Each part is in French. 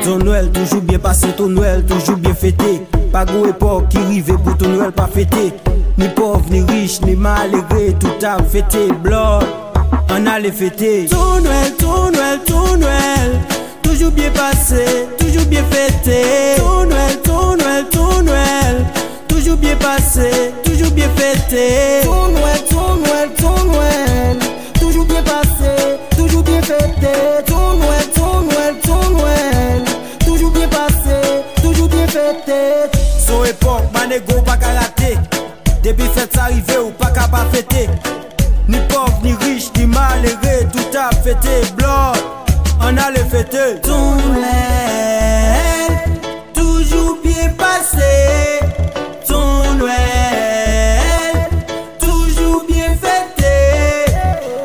Ton Noël toujours bien passé, ton Noël toujours bien fêté. Pas gros époque qui rive pour ton Noël pas fêté. Ni pauvre, ni riche, ni malheureux, tout a fêté. Blood, on allait fêter. Ton Noël, ton Noël, ton Noël, toujours bien passé, toujours bien fêté. Ton Noël, ton Noël, ton Noël, toujours bien passé, toujours bien fêté. Ton Noël, ton Noël, ton Noël, toujours bien passé, toujours bien fêté. Ton Noël, ton Noël, ton Noël, toujours bien passé, toujours bien fêté. Son époque, manégo pas qu'à rater. Depuis fête arrivée ou pas qu'à pas fêter. Ni pauvre, ni riche, ni malheureux, tout a fêté. Blood, on allait fêter. Ton Noël, toujours bien passé. Ton Noël, toujours bien fêté.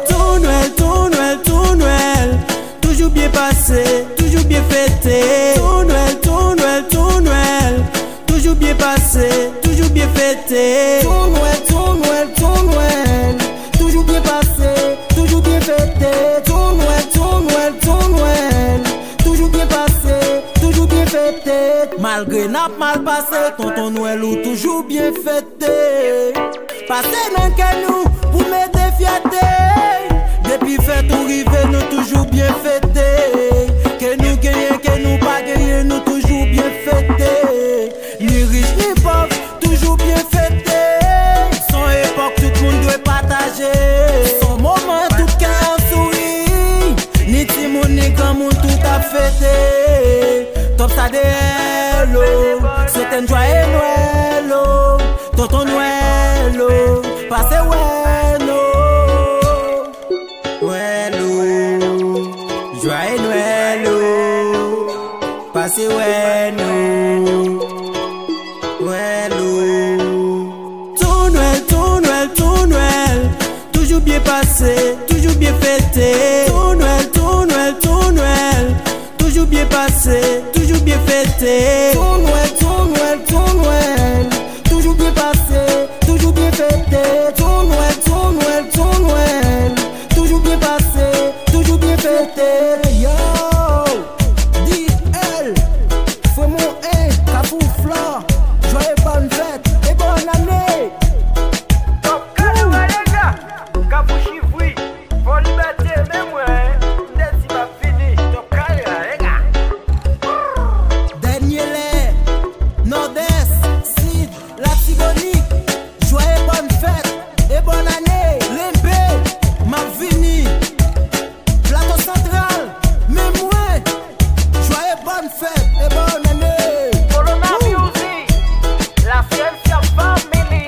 Ton Noël, ton Noël, ton Noël, toujours bien passé, toujours bien fêté. Ton Noël, ton Noël, ton Noël, toujours bien passé, toujours bien fêté. Ton Noël, ton Noël, ton Noël, toujours bien passé, toujours bien fêté. Ton Noël, ton Noël, ton Noël, toujours bien passé, toujours bien fêté. Malgré n'a mal passé, ton Noël ou toujours bien fêté. Passé dans que nous pour mettre fierté. Depuis fête on rive nous toujours bien fêté. Que nous gagnons, que nous pas gagnons, nous toujours bien fêté. Ni riche ni pauvre, toujours bien fêté. Son époque tout le monde doit partager. Son moment tout cas sourit. Ni Timon ni grand monde tout a fêté. Top ça de hello, c'est un joyeux Noël. Tonton Noël, passez ouais no. Joyeux Noël, passez ouais no. Ton Noël, ton Noël, ton Noël, toujours bien passé, toujours bien fêté. Ton Noël, ton Noël, ton Noël, toujours bien passé, toujours bien fêté. Ton Noël, ton Noël, ton Noël, toujours bien passé, toujours bien fêté. Ton Noël, ton Noël, ton Noël, toujours bien passé, toujours bien fêté. Yo, DL, faut mon camouflage, joyeux bonne fête et bonne année. Top carnaval les gars, Kabouchi-Voui, pour liberté même ouais, peut-être si va finir. Top carnaval les gars. Daniel, Nord-Est, Sid, la Tigonique, joyeux bonne fête et bonne année. Limpé, Marvini, Plateau Central, même ouais, joyeux bonne fête et bonne année. Corona Music, la Ciencia Family.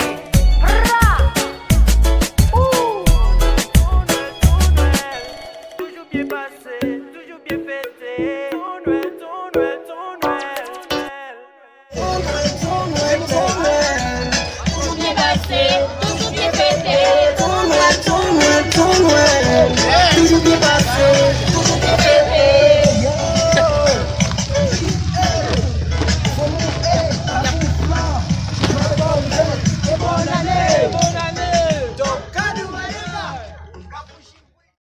toujours bien passé, toujours bien fêté. Ton Noël, ton Noël, ton